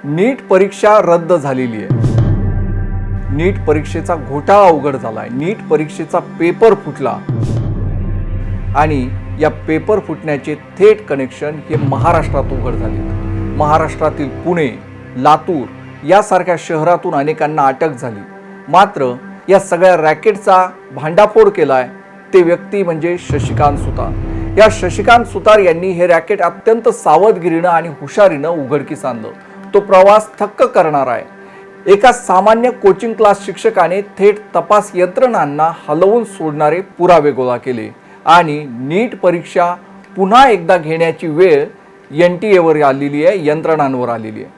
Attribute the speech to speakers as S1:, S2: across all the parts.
S1: नीट परीक्षा रद्द झालेली आहे। नीट परीक्षेचा घोटाळा उघड झालाय। नीट परीक्षेचा पेपर फुटला आणि या पेपर फुटण्याचे थेट कनेक्शन हे महाराष्ट्रात उघड झाले। महाराष्ट्रातील पुणे, लातूर यासारख्या शहरातून अनेकांना अटक झाली। मात्र या सगळ्या रॅकेटचा भांडाफोड केलाय ते व्यक्ती म्हणजे शशिकांत सुतार। या शशिकांत सुतार यांनी हे रॅकेट अत्यंत सावधगिरीनं आणि हुशारीनं उघडकीस आणलं। तो प्रवास थक्क करणार आहे। एका सामान्य कोचिंग क्लास शिक्षकाने थेट तपास यंत्रणांना हलवून सोडणारे पुरावे गोळा केले आणि नीट परीक्षा पुन्हा एकदा घेण्याची वेळ NTA आलेली आहे, यंत्रणांवर आलेली आहे।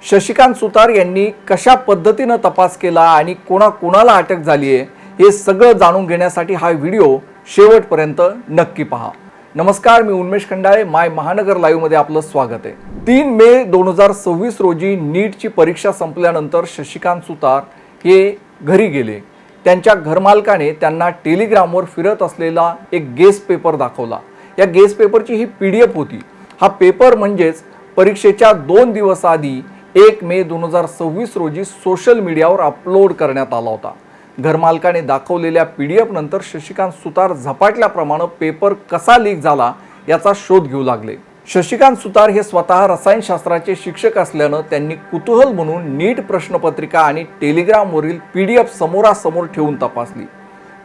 S1: शशिकांत सुतार यांनी कशा पद्धतीनं तपास केला आणि कोणाला अटक झाली आहे हे सगळं जाणून घेण्यासाठी हा व्हिडिओ शेवटपर्यंत नक्की पहा। नमस्कार, मी उन्मेष खंडाळे, माय महानगर लाईव्ह मध्ये आपलं स्वागत आहे। 3 मे 2026 रोजी नीटची परीक्षा संपल्यानंतर शशिकांत सुतार हे घरी गेले। त्यांच्या घरमालकाने त्यांना टेलिग्रामवर फिरत असलेला एक गेस्ट पेपर दाखवला। या गेस्ट पेपरची ही PDF होती। हा पेपर म्हणजेच परीक्षेच्या 2 दिवस आधी 1 मे 2026 रोजी सोशल मीडियावर अपलोड करण्यात आला होता। घरमालकाने दाखवलेल्या PDF नंतर शशिकांत सुतार झपाटल्याप्रमाणे पेपर कसा लीक झाला याचा शोध घेऊ लागले। शशिकांत सुतार हे स्वतः रसायनशास्त्राचे शिक्षक असल्यानं त्यांनी कुतूहल म्हणून नीट प्रश्नपत्रिका आणि टेलिग्रामवरील PDF समोरासमोर ठेवून तपासली।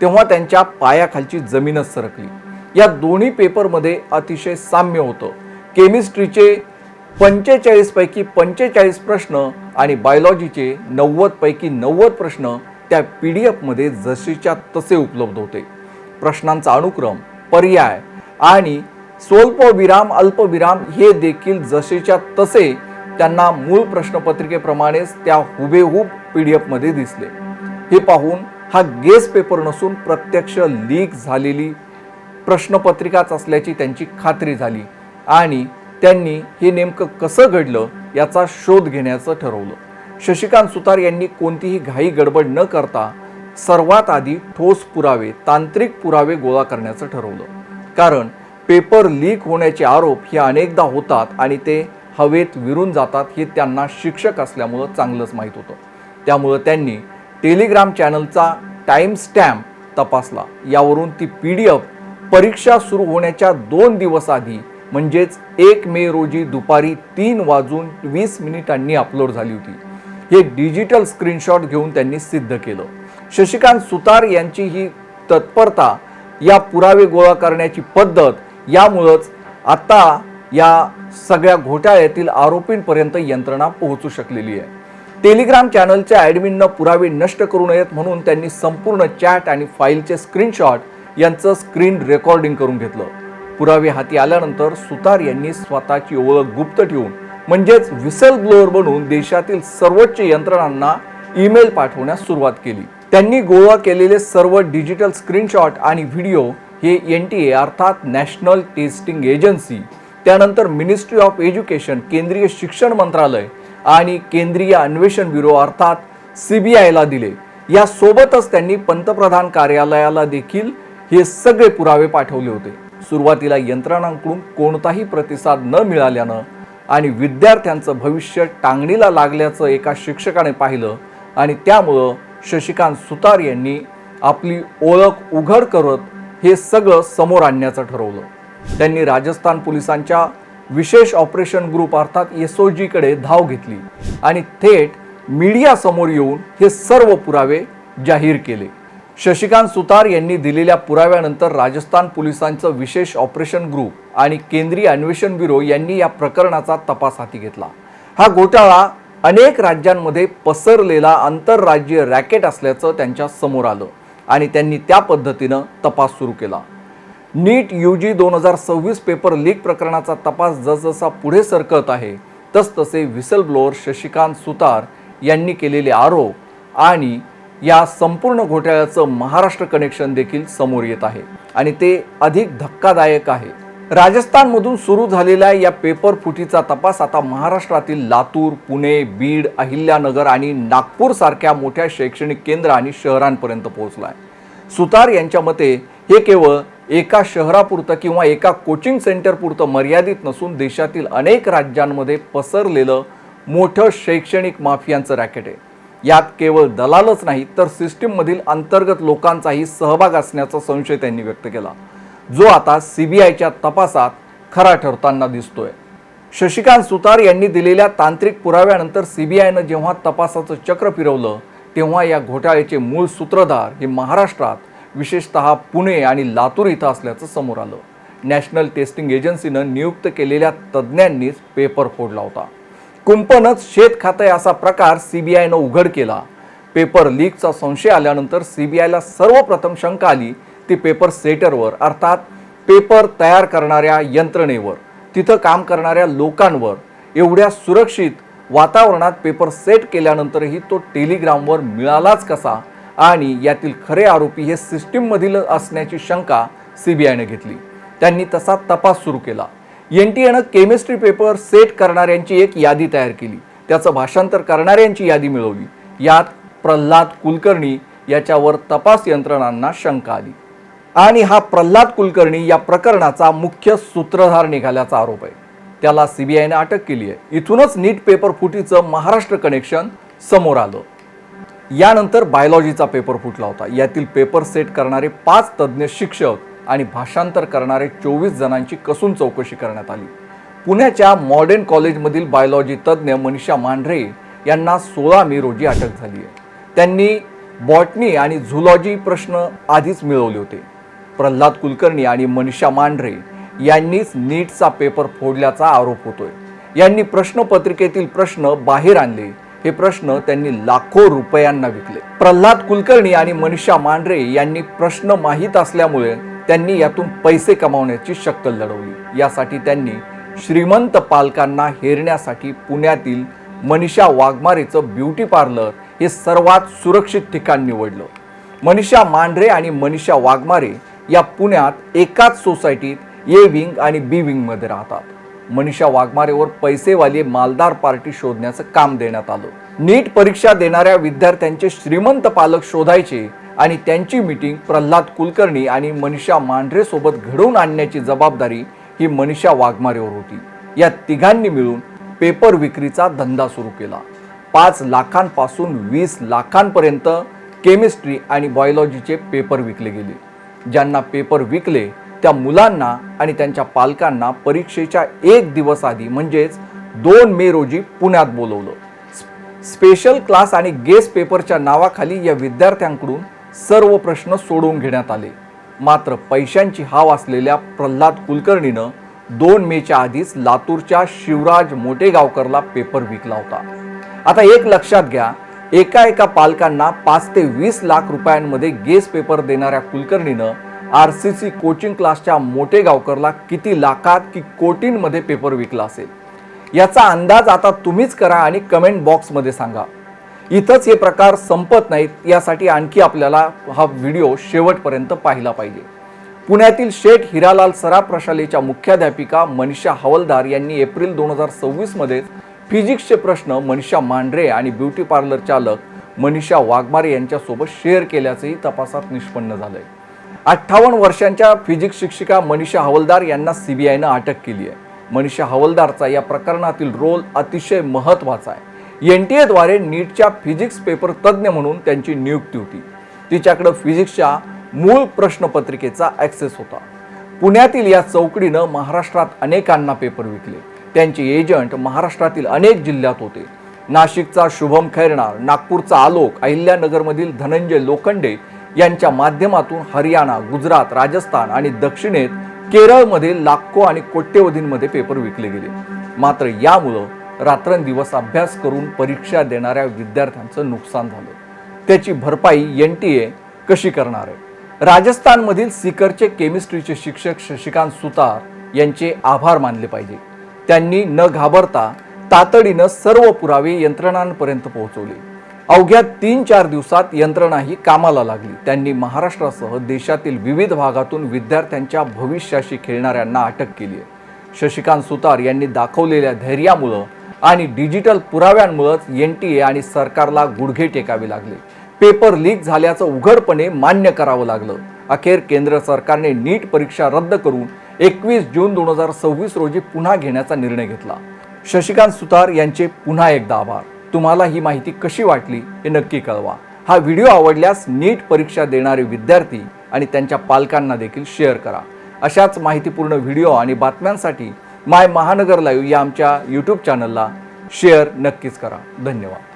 S1: तेव्हा त्यांच्या पायाखालची जमीनच सरकली। या दोन्ही पेपरमध्ये अतिशय साम्य होतं। केमिस्ट्रीचे 45 पैकी 45 प्रश्न आणि बायोलॉजीचे 90 पैकी 90 प्रश्न त्या PDF मध्ये जसेच्या तसे उपलब्ध होते। प्रश्नांचा अनुक्रम, पर्याय आणि स्वल्पविराम, अल्पविराम हे देखील जसेच्या तसे त्यांना मूळ प्रश्नपत्रिकेप्रमाणेच त्या हुबेहूब PDF मध्ये दिसले। हे पाहून हा गेस्ट पेपर नसून प्रत्यक्ष लीक झालेली प्रश्नपत्रिकाच असल्याची त्यांची खात्री झाली आणि त्यांनी हे नेमकं कसं घडलं याचा शोध घेण्याचं ठरवलं। शशिकांत सुतार यांनी कोणतीही घाई गडबड न करता सर्वात आधी ठोस पुरावे, तांत्रिक पुरावे गोळा करण्याचं ठरवलं। कारण पेपर लीक होण्याचे आरोप हे अनेकदा होतात आणि ते हवेत विरून जातात हे त्यांना शिक्षक असल्यामुळं चांगलंच माहीत होतं। त्यामुळं त्यांनी टेलिग्राम चॅनलचा टाइम स्टॅम्प तपासला। यावरून ती PDF परीक्षा सुरू होण्याच्या 2 दिवस आधी म्हणजेच 1 मे रोजी दुपारी 3:20 अपलोड झाली होती। हे डिजिटल स्क्रीनशॉट घेऊन त्यांनी सिद्ध केलं। शशिकांत सुतार यांची ही तत्परता, या पुरावे गोळा करण्याची पद्धत यामुळेच आता या सगळ्या घोटाळ्यातील आरोपींपर्यंत यंत्रणा पोहोचू शकलेली आहे। टेलिग्राम चॅनलच्या ॲडमिननं पुरावे नष्ट करू नयेत म्हणून त्यांनी संपूर्ण चॅट आणि फाईलचे स्क्रीनशॉट यांचं स्क्रीन रेकॉर्डिंग करून घेतलं। पुरावे हाती आल्यानंतर सुतार यांनी स्वतःची ओळख गुप्त ठेवून म्हणजेच व्हिसल ब्लोअर बनून देशातील सर्वोच्च यंत्रणांना ईमेल पाठवण्यास सुरुवात केली। त्यांनी गोळा केलेले सर्व डिजिटल स्क्रीनशॉट आणि व्हिडिओ हे NTA अर्थात नॅशनल टेस्टिंग एजन्सी, त्यानंतर मिनिस्ट्री ऑफ एज्युकेशन, केंद्रीय शिक्षण मंत्रालय आणि केंद्रीय अन्वेषण ब्युरो अर्थात CBI दिले। यासोबतच त्यांनी पंतप्रधान कार्यालयाला देखील हे सगळे पुरावे पाठवले होते। सुरुवातीला यंत्रणांकडून कोणताही प्रतिसाद न मिळाल्यानं आणि विद्यार्थ्यांचं भविष्य टांगणीला लागल्याचं एका शिक्षकाने पाहिलं आणि त्यामुळं शशिकांत सुतार यांनी आपली ओळख उघड करत हे सगळं समोर आणण्याचं ठरवलं। त्यांनी राजस्थान पोलिसांच्या विशेष ऑपरेशन ग्रुप अर्थात SOG कडे धाव घेतली आणि थेट मीडिया समोर येऊन हे सर्व पुरावे जाहीर केले। शशिकांत सुतार यांनी दिलेल्या पुराव्यानंतर राजस्थान पोलिसांचं विशेष ऑपरेशन ग्रुप आणि केंद्रीय अन्वेषण ब्युरो यांनी या प्रकरणाचा तपास हाती घेतला। हा घोटाळा अनेक राज्यांमध्ये पसरलेला आंतरराज्यीय रॅकेट असल्याचं त्यांच्या समोर आलं आणि त्यांनी त्या पद्धतीनं तपास सुरू केला। नीट UG 2026 पेपर लीक प्रकरणाचा तपास जसजसा पुढे सरकत आहे तसतसे व्हिसल ब्लोअर शशिकांत सुतार यांनी केलेले आरोप आणि या संपूर्ण घोटाळ्याचं महाराष्ट्र कनेक्शन देखील समोर येत आहे आणि ते अधिक धक्कादायक आहे। राजस्थानमधून सुरू झालेल्या या पेपर फुटीचा तपास आता महाराष्ट्रातील लातूर, पुणे, बीड, अहिल्यानगर आणि नागपूर सारख्या मोठ्या शैक्षणिक केंद्र आणि शहरांपर्यंत पोहोचलाय। सुतार यांच्या मते हे केवळ एका शहरापुरतं किंवा एका कोचिंग सेंटरपुरतं मर्यादित नसून देशातील अनेक राज्यांमध्ये पसरलेलं मोठं शैक्षणिक माफियांचं रॅकेट आहे. यात केवळ दलालच नाही तर सिस्टीममधील अंतर्गत लोकांचाही सहभाग असण्याचा संशय त्यांनी व्यक्त केला, जो आता CBIच्या तपासात खरा ठरताना दिसतोय. शशिकांत सुतार यांनी दिलेल्या तांत्रिक पुराव्यानंतर CBIनं जेव्हा तपासाचं चक्र फिरवलं तेव्हा या घोटाळ्याचे मूळ सूत्रधार हे महाराष्ट्रात, विशेषतः पुणे आणि लातूर इथं असल्याचं समोर आलं. नॅशनल टेस्टिंग एजन्सीनं नियुक्त केलेल्या तज्ज्ञांनीच पेपर फोडला होता. कुंपणच शेत खातंय असा प्रकार CBIनं उघड केला. पेपर लीकचा संशय आल्यानंतर CBIला सर्वप्रथम शंका आली ती पेपर सेटरवर, अर्थात पेपर तयार करणाऱ्या यंत्रणेवर, तिथं काम करणाऱ्या लोकांवर. एवढ्या सुरक्षित वातावरणात पेपर सेट केल्यानंतरही तो टेलिग्रामवर मिळालाच कसा आणि यातील खरे आरोपी हे सिस्टीममधील असण्याची शंका CBIनं घेतली. त्यांनी तसा तपास सुरू केला. NTAनं केमिस्ट्री पेपर सेट करणाऱ्यांची एक यादी तयार केली, त्याचं भाषांतर करणाऱ्यांची यादी मिळवली. यात प्रल्हाद कुलकर्णी याच्यावर तपास यंत्रणांना शंका आली आणि हा प्रल्हाद कुलकर्णी या प्रकरणाचा मुख्य सूत्रधार निघाल्याचा आरोप आहे. त्याला CBIनं अटक केली आहे. इथूनच नीट पेपर फुटीचं महाराष्ट्र कनेक्शन समोर आलं. यानंतर बायोलॉजीचा पेपर फुटला होता. यातील पेपर सेट करणारे 5 तज्ज्ञ शिक्षक आणि भाषांतर करणारे 24 जणांची कसून चौकशी करण्यात आली. पुण्याच्या मॉडर्न कॉलेजमधील बायोलॉजी तज्ज्ञ मनीषा मांढरे यांना 16 मे रोजी अटक झाली आहे. त्यांनी बॉटनी आणि झुलॉजी प्रश्न आधीच मिळवले होते. प्रल्हाद कुलकर्णी आणि मनीषा मांढरे यांनीच नीटचा पेपर फोडल्याचा आरोप होतोय. यांनी प्रश्नपत्रिकेतील प्रश्न बाहेर आणले. हे प्रश्न त्यांनी लाखो रुपयांना विकले. प्रल्हाद कुलकर्णी आणि मनीषा मांढरे यांनी प्रश्न माहीत असल्यामुळे त्यांनी यातून पैसे कमावण्याची शक्कल लढवली. यासाठी त्यांनी श्रीमंत पालकांना हेरण्यासाठी पुण्यातील मनीषा वाघमारेचं ब्युटी पार्लर हे सर्वात सुरक्षित ठिकाण निवडलं. मनीषा मांढरे आणि मनीषा वाघमारे या पुण्यात एकाच सोसायटीत A विंग आणि B विंगमध्ये राहतात. मनीषा वाघमारेवर पैसेवाले मालदार पार्टी शोधण्याचं काम देण्यात आलं. नीट परीक्षा देणाऱ्या विद्यार्थ्यांचे श्रीमंत पालक शोधायचे आणि त्यांची मीटिंग प्रल्हाद कुलकर्णी आणि मनीषा मांढरे सोबत घडवून आणण्याची जबाबदारी ही मनीषा वाघमारेवर होती. या तिघांनी मिळून पेपर विक्रीचा धंदा सुरू केला. 5 लाखांपासून 20 लाखांपर्यंत केमिस्ट्री आणि बायोलॉजीचे पेपर विकले गेले. ज्यांना पेपर विकले त्या मुलांना आणि त्यांच्या पालकांना परीक्षेच्या 1 दिवस आधी म्हणजेच 2 मे रोजी पुण्यात बोलवलं. स्पेशल क्लास आणि गेस्ट पेपरच्या नावाखाली या विद्यार्थ्यांकडून सर्व प्रश्न सोडवून घेण्यात आले. मात्र पैशांची हाव असलेल्या प्रल्हाद कुलकर्णीनं 2 मेच्या आधीच लातूरच्या शिवराज मोटेगावकरला पेपर विकला होता. आता एक लक्षात घ्या, एका पालकांना 5 ते 20 लाख रुपयांमध्ये गेस्ट पेपर देणाऱ्या कुलकर्णीनं RCC कोचिंग क्लासच्या मोटेगावकरला किती लाखात की कोटींमध्ये पेपर विकला असेल याचा अंदाज आता तुम्हीच करा आणि कमेंट बॉक्समध्ये सांगा. इथंच हे प्रकार संपत नाहीत, यासाठी आणखी आपल्याला हा व्हिडिओ शेवटपर्यंत पाहिला पाहिजे. पुण्यातील शेठ हिरालाल सराफ प्रशालेच्या मुख्याध्यापिका मनीषा हवलदार यांनी एप्रिल 2026 मध्ये फिजिक्सचे प्रश्न मनीषा मांढरे आणि ब्युटी पार्लर चालक मनीषा वाघमारे यांच्यासोबत शेअर केल्याचंही तपासात निष्पन्न झालंय. 58 वर्षांच्या फिजिक्स शिक्षिका मनीषा हवलदार यांना CBIनं अटक केली आहे. मनीषा हवलदारचा या प्रकरणातील रोल अतिशय महत्त्वाचा आहे. NTA द्वारे नीटच्या फिजिक्स पेपर तज्ज्ञ म्हणून त्यांची नियुक्ती होती. तिच्याकडे फिजिक्सच्या मूळ प्रश्नपत्रिकेचा ॲक्सेस होता. पुण्यातील या चौकडीनं महाराष्ट्रात अनेकांना पेपर विकले. त्यांचे एजंट महाराष्ट्रातील अनेक जिल्ह्यात होते. नाशिकचा शुभम खैरनार, नागपूरचा आलोक, अहिल्यानगरमधील धनंजय लोखंडे यांच्या माध्यमातून हरियाणा, गुजरात, राजस्थान आणि दक्षिणेत केरळमध्ये लाखो आणि कोट्यवधींमध्ये पेपर विकले गेले. मात्र यामुळं रात्रंदिवस अभ्यास करून परीक्षा देणाऱ्या विद्यार्थ्यांचं नुकसान झालं. त्याची भरपाई NTA कशी करणार आहे? राजस्थानमधील सीकरचे केमिस्ट्रीचे शिक्षक शशिकांत सुतार यांचे आभार मानले पाहिजे. त्यांनी न घाबरता तातडीनं सर्व पुरावे यंत्रणांपर्यंत पोहोचवले. अवघ्या 3-4 दिवसात यंत्रणाही कामाला लागली. त्यांनी महाराष्ट्रासह देशातील विविध भागातून विद्यार्थ्यांच्या भविष्याशी खेळणाऱ्यांना अटक केली आहे. शशिकांत सुतार यांनी दाखवलेल्या धैर्यामुळं आणि डिजिटल पुराव्यांमुळेच NTA आणि सरकारला गुडघे टेकावे लागले. पेपर लीक झाल्याचं उघडपणे मान्य करावं लागलं. अखेर केंद्र सरकारने नीट परीक्षा रद्द करून 21 जून 2026 रोजी पुन्हा घेण्याचा निर्णय घेतला. शशिकांत सुतार यांचे पुन्हा एकदा आभार. तुम्हाला ही माहिती कशी वाटली हे नक्की कळवा. हा व्हिडिओ आवडल्यास नीट परीक्षा देणारे विद्यार्थी आणि त्यांच्या पालकांना देखील शेअर करा. अशाच माहितीपूर्ण व्हिडिओ आणि बातम्यांसाठी माय महानगर लाईव्ह या आमच्या यूट्यूब चॅनलला शेअर नक्कीच करा. धन्यवाद.